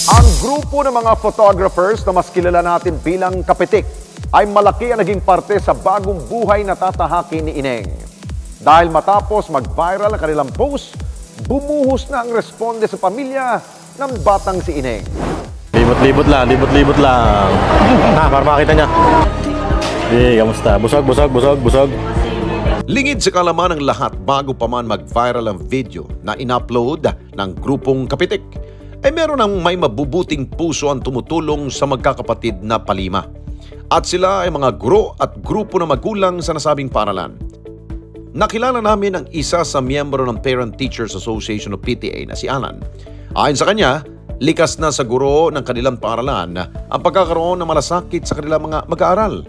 Ang grupo ng mga photographers na mas kilala natin bilang Kapitik ay malaki ang naging parte sa bagong buhay na tatahaki ni Ineng. Dahil matapos mag-viral ang kanilang post, bumuhos na ang responde sa pamilya ng batang si Ineng. Libot-libot lang, libot-libot lang. Para makita niya. Kamusta? Busog. Lingid sa kalaman ng lahat bago pa man mag-viral ang video na in-upload ng grupong Kapitik, ay meron ng may mabubuting puso ang tumutulong sa magkakapatid na palima. At sila ay mga guro at grupo na magulang sa nasabing paaralan. Nakilala namin ang isa sa miyembro ng Parent Teachers Association o PTA na si Alan. Ayon sa kanya, likas na sa guro ng kanilang paaralan ang pagkakaroon ng malasakit sa kanilang mga mag-aaral.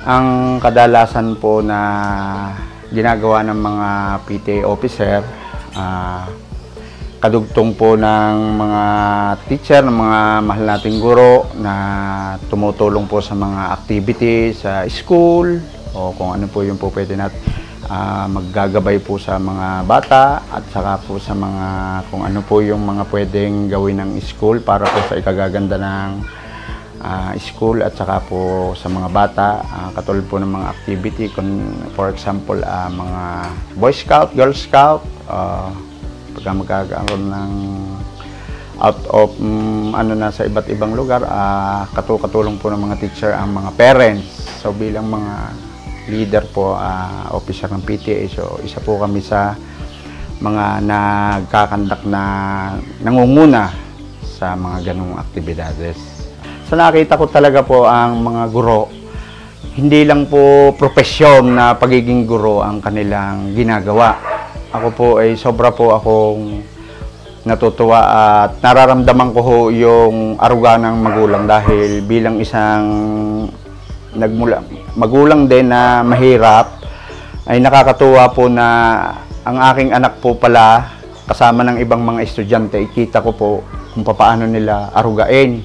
Ang kadalasan po na ginagawa ng mga PTA officer, kadugtong po ng mga teacher, ng mga mahal nating guro na tumutulong po sa mga activities sa school o kung ano po yung po pwede natin maggagabay po sa mga bata at saka po sa mga kung ano po yung mga pwedeng gawin ng school para po sa ikagaganda ng school at saka po sa mga bata, katulad po ng mga activity, for example, mga Boy Scout, Girl Scout, pagka magkakaroon ng out of sa iba't ibang lugar, katulong po ng mga teacher ang mga parents. So bilang mga leader po, officer ng PTA, so isa po kami sa mga nagkakandak na nangunguna sa mga ganung aktibidades. So nakita ko talaga po ang mga guro, hindi lang po profesyon na pagiging guro ang kanilang ginagawa. Ako po ay sobra po akong natutuwa at nararamdaman ko ho yung aruga ng magulang dahil bilang isang magulang din na mahirap ay nakakatuwa po na ang aking anak po pala kasama ng ibang mga estudyante, ikita ko po kung paano nila arugain,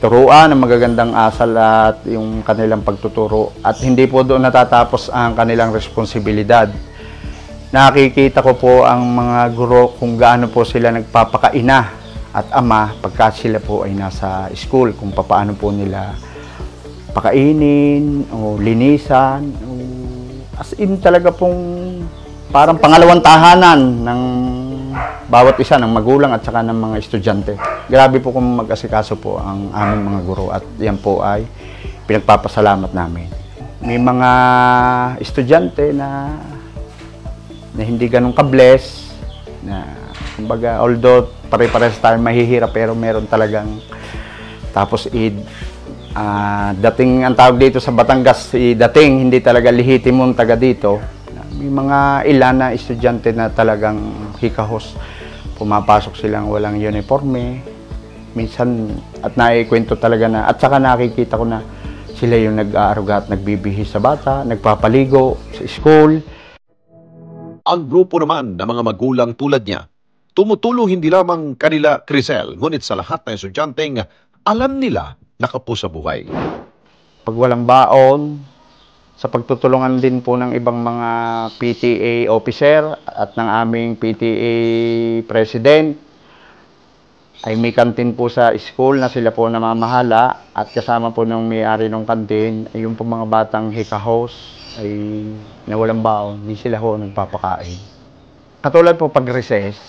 turuan ng magagandang asal at yung kanilang pagtuturo at hindi po doon natatapos ang kanilang responsibilidad. Nakikita ko po ang mga guro kung gaano po sila nagpapakaina at ama pagka sila po ay nasa school, kung paano po nila pakainin o linisan. As in talaga pong parang pangalawang tahanan ng bawat isa ng magulang at saka ng mga estudyante. Grabe po kung mag-asikaso po ang aming mga guro at yan po ay pinagpapasalamat namin. May mga estudyante na hindi ganun ka-bless, na kumbaga, although pare-pares tayo mahihirap, pero meron talagang, tapos dating ang tawag dito sa Batangas, dating, hindi talaga lihitimong taga dito. May mga ilan na estudyante na talagang hikahos, pumapasok silang walang uniforme, minsan, at naikwento talaga na, at saka nakikita ko na sila yung nag-aaruga at nagbibihis sa bata, nagpapaligo sa school. Ang grupo naman ng mga magulang tulad niya, tumutulong hindi lamang kanila Crisel, ngunit sa lahat ng estudyanteng alam nila nakapusa buhay. Pag walang baon, sa pagtutulungan din po ng ibang mga PTA officer at ng aming PTA president, ay may kantin po sa school na sila po namamahala at kasama po ng may-ari ng kantin ay yung po mga batang hikahos ay nawalang baon, hindi sila ho nagpapakain. Katulad po pag recess,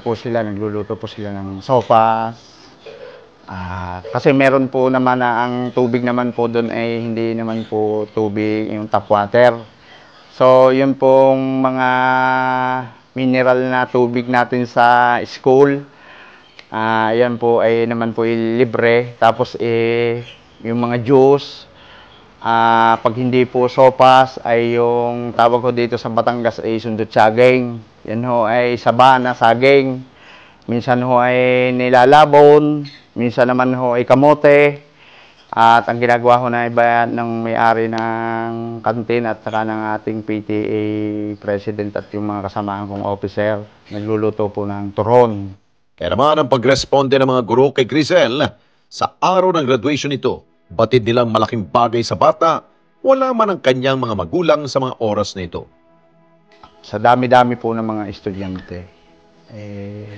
po sila, nagluluto po sila ng sopa. Kasi meron po naman na ang tubig naman po doon ay hindi naman po tubig, yung tap water. So yun pong mga mineral na tubig natin sa school, yan po ay naman po libre. Tapos yung mga juice, pag hindi po sopas ay yung tawag ko dito sa Batangas ay sundot saging. Yan ho ay saba na saging. Minsan ho ay nilalabon, minsan naman ho ay kamote. At ang ginagawa ho na iba ng may-ari ng kantin at saka ng ating PTA president at yung mga kasamahan kong officer, nagluluto po ng turon. Kaya naman ang pagresponde ng mga guro kay Crisel sa araw ng graduation nito, batid nilang malaking bagay sa bata, wala man ang kanyang mga magulang sa mga oras na ito. Sa dami-dami po ng mga estudyante,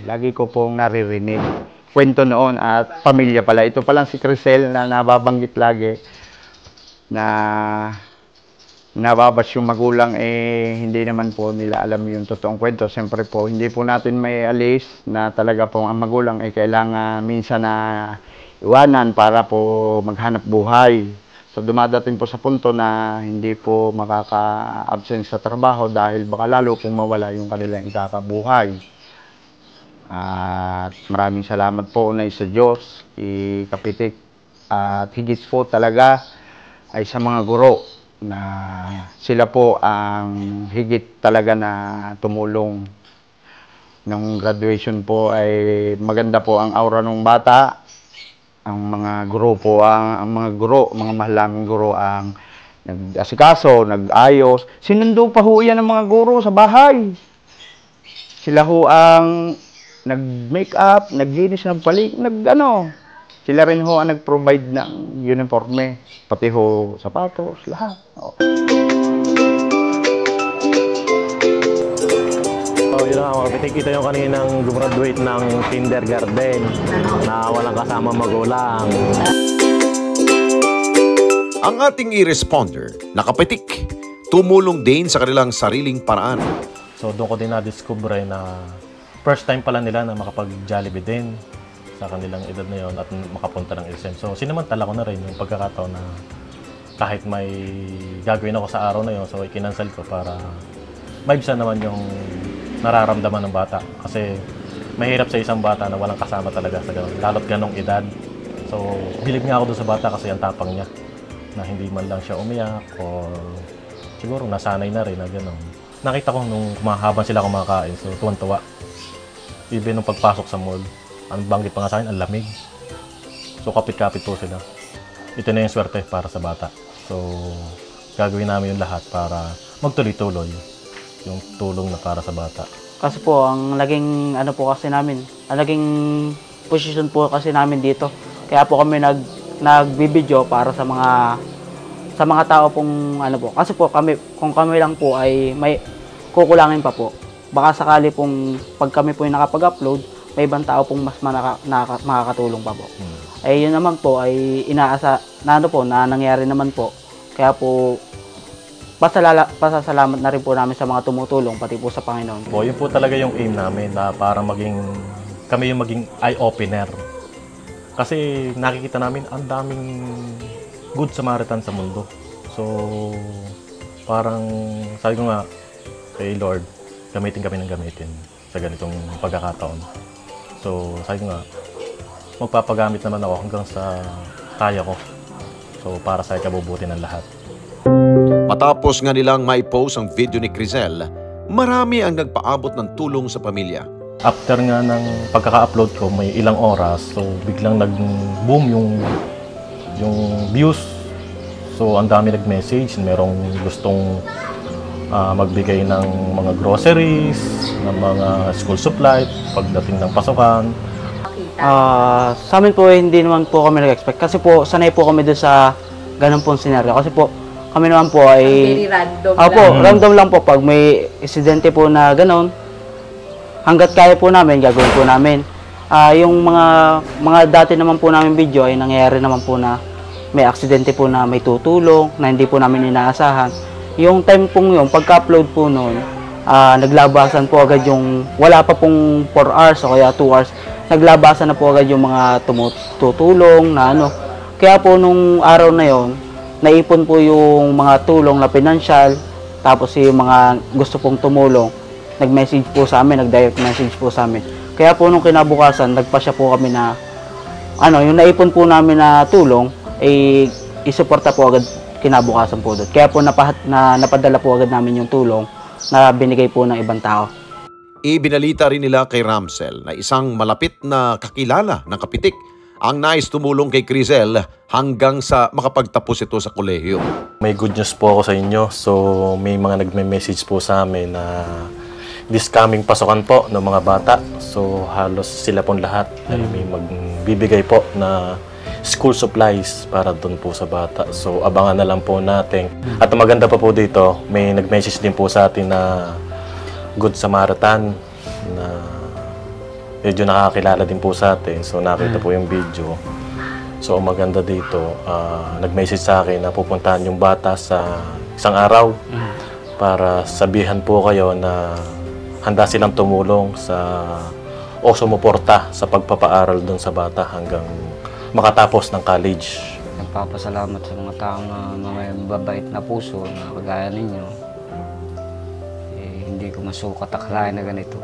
lagi ko pong naririnig. Kwento noon at pamilya pala. Ito palang si Crisel na nababanggit lagi na nababash yung magulang, hindi naman po nila alam yung totoong kwento. Siyempre po, hindi po natin may alis na talaga po ang magulang ay kailangan minsan na iwanan para po maghanap buhay. So dumadating po sa punto na hindi po makaka-absent sa trabaho dahil baka lalo pong mawala yung kanilang ikakabuhay. At maraming salamat po unay sa Diyos, Kapitik, at higit po talaga ay sa mga guro na sila po ang higit talaga na tumulong. Nung graduation po ay maganda po ang aura ng bata. Ang mga guro po, mga mahalang guro ang nag-asikaso, nag-ayos. Sinundo pa ho yan ng mga guro sa bahay. Sila ho ang nag-make-up, naglinis ng palig, sila rin ho ang nag-provide ng uniforme, pati ho sapatos, lahat. Yun nga, kita yung kaninang graduate ng kindergarten na walang kasama magulang. Ang ating e-responder, nakapitik, tumulong din sa kanilang sariling paraan. So doon ko din na-discover na first time pala nila na makapag-Jollibee din sa kanilang edad na yon at makapunta ng SM. So sinamantala ko na rin yung pagkakataon na kahit may gagawin ako sa araw na yon, so ikinansel ko para maibsan naman yung nararamdaman ng bata. Kasi mahirap sa isang bata na walang kasama talaga sa ganun, lalo't ganong edad. So bilib nga ako doon sa bata kasi ang tapang niya na hindi man lang siya umiyak o siguro nasanay na rin na gano'n. Nakita ko nung habang sila kumakain, so tuwan-tuwa. Even nung pagpasok sa mall, ang banggit pa nga sa akin, ang lamig. So kapit-kapit po sila. Ito na yung swerte para sa bata. So gagawin namin yung lahat para magtuloy-tuloy yung tulong na para sa bata. Kasi po, ang naging ang naging position po kasi namin dito. Kaya po kami nagbibideo para sa mga tao pong Kasi po kung kami lang po ay may kukulangin pa po. Baka sakali pong pag kami po yung nakapag-upload, may ibang tao pong mas makakatulong pa po. Yun naman po ay na nangyari naman po. Kaya po pasasalamat na rin po namin sa mga tumutulong, pati po sa Panginoon. Yun po talaga yung aim namin na para kami yung maging eye-opener. Kasi nakikita namin ang daming good Samaritan sa mundo. So parang sabi ko nga kay Lord, gamitin kami ng gamitin sa ganitong pagkakataon. So sabi ko nga, magpapagamit naman ako hanggang sa kaya ko. So para sa ikabubuti ng lahat. Matapos nga nilang maipost ang video ni Crisel, marami ang nagpaabot ng tulong sa pamilya. After nga ng pagkaka-upload ko, may ilang oras, so biglang nag-boom yung views. So ang dami nag-message, merong gustong magbigay ng mga groceries, ng mga school supply pagdating ng pasukan. Sa amin po hindi naman po kami nag-expect kasi po sanay po kami doon sa ganun pong senaryo. Kasi po kami naman po ay very random lang. Random lang po pag may insidente po na ganun. Hangga't kaya po namin, gagawin po namin. Yung mga dati naman po namin video ay nangyayari naman po na may aksidente po na may tutulong na hindi po namin inaasahan. Yung time pong yung pagka-upload po noon, naglabasan po agad yung wala pa pong 4 hours o kaya 2 hours. Naglabasan na po agad yung mga tutulong na Kaya po nung araw na yon, naipon po yung mga tulong na pinansyal, tapos yung mga gusto pong tumulong, nag-message po sa amin, nag-direct message po sa amin. Kaya po nung kinabukasan, nagpasya po kami na, yung naipon po namin na tulong, isuporta po agad kinabukasan po doon. Kaya po napadala po agad namin yung tulong na binigay po ng ibang tao. Ibinalita rin nila kay Ramsel na isang malapit na kakilala ng kapitik ang nais tumulong kay Crisel hanggang sa makapagtapos ito sa kolehiyo. May good news po ako sa inyo. So may mga nagme-message po sa amin na this coming pasukan po ng mga bata. So halos sila pong lahat ay may magbibigay po na school supplies para doon po sa bata. So abangan na lang po natin. At maganda pa po dito, may nag-message din po sa atin na Good Samaritan na medyo nakakilala din po sa atin. So nakita po yung video. So ang maganda dito, nag-message sa akin na pupuntahan yung bata sa isang araw para sabihan po kayo na handa silang tumulong o sumuporta sa pagpapaaral doon sa bata hanggang makatapos ng college. Nagpapasalamat sa mga taong may babait na puso na kagaya ninyo. Hindi ko masukat akalain na ganito.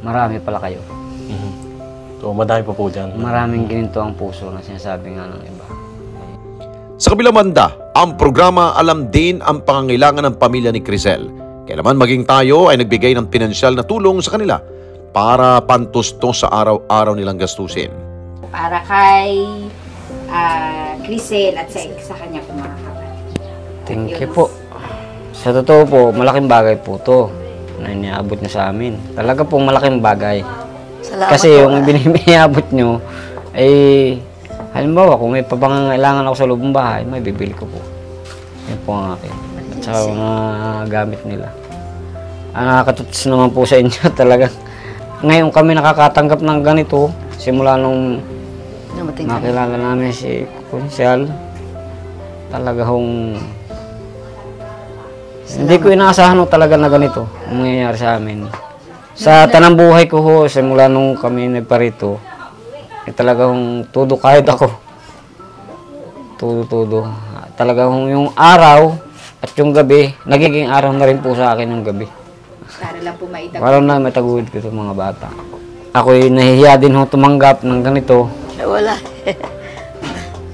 Marami pala kayo. So madami pa po dyan. Maraming ginito ang puso na sinasabi nga ng iba. Sa kabilang banda, ang programa alam din ang pangangailangan ng pamilya ni Crisel. Kailanman maging tayo ay nagbigay ng pinansyal na tulong sa kanila para pantusto sa araw-araw nilang gastusin. Para kay Crisel at sa kanya po mga kapatid. Thank you po. Sa totoo po, malaking bagay po to na iniabot niyo sa amin. Talaga pong malaking bagay. Salamat Kasi po. yung biniabot nyo, ay halimbawa kung may pangangailangan ako sa loob ng bahay, may bibili ko po. Yan po ang akin. At sa mga gamit nila. Nakakatutos naman po sa inyo talaga. Ngayon kami nakakatanggap ng ganito, simula nung makilala namin si Kunsyal, talaga hong hindi ko inaasahan talaga na ganito ang mangyayari sa amin. Sa tanang buhay ko ho, simula nung kami nagparito, talagang tudo kahit ako. Tudo. Talagang yung araw at yung gabi, nagiging araw na rin po sa akin yung gabi. Para lang po maitagod. Para na mataguyod ko itong mga bata. Ako'y nahihiya din ho tumanggap ng ganito. Wala.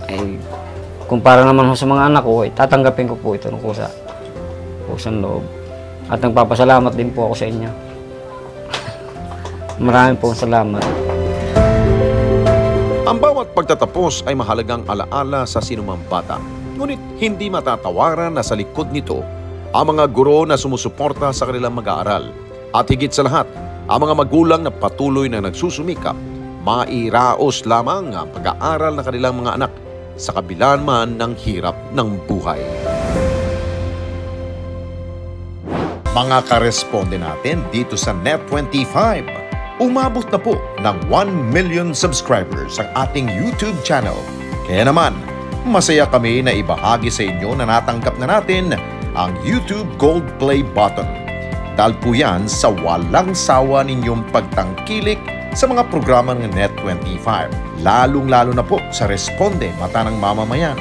Ay, kumpara naman ho sa mga anak ko, tatanggapin ko po ito ng kusang loob. At nagpapasalamat din po ako sa inyo. Maraming pong salamat. Ang bawat pagtatapos ay mahalagang alaala sa sinumang bata. Ngunit hindi matatawaran na sa likod nito ang mga guro na sumusuporta sa kanilang mag-aaral. At higit sa lahat, ang mga magulang na patuloy na nagsusumikap, mairaos lamang ang pag-aaral ng kanilang mga anak sa kabila man ng hirap ng buhay. Mga karesponde natin dito sa Net25, umabot na po ng 1 million subscribers ang ating YouTube channel. Kaya naman, masaya kami na ibahagi sa inyo na natanggap na natin ang YouTube Gold Play button. Dahil po yan sa walang sawa ninyong pagtangkilik sa mga programa ng Net25, lalong-lalo na po sa Responde Mata ng Mamamayan.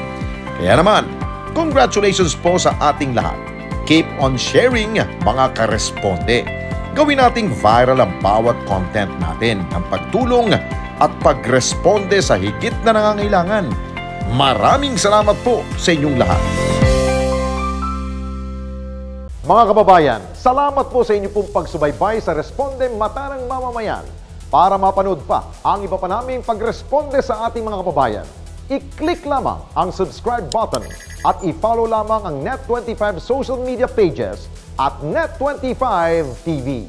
Kaya naman, congratulations po sa ating lahat. Keep on sharing, mga karesponde. Gawin nating viral ang bawat content natin ng pagtulong at pagresponde sa higit na nangangailangan. Maraming salamat po sa inyong lahat. Mga kababayan, salamat po sa inyong pong pagsubaybay sa Responde Mata ng Mamamayan. Para mapanood pa ang iba pa naming pagresponde sa ating mga kababayan, i-click lamang ang subscribe button at i-follow lamang ang Net25 social media pages at Net25 TV.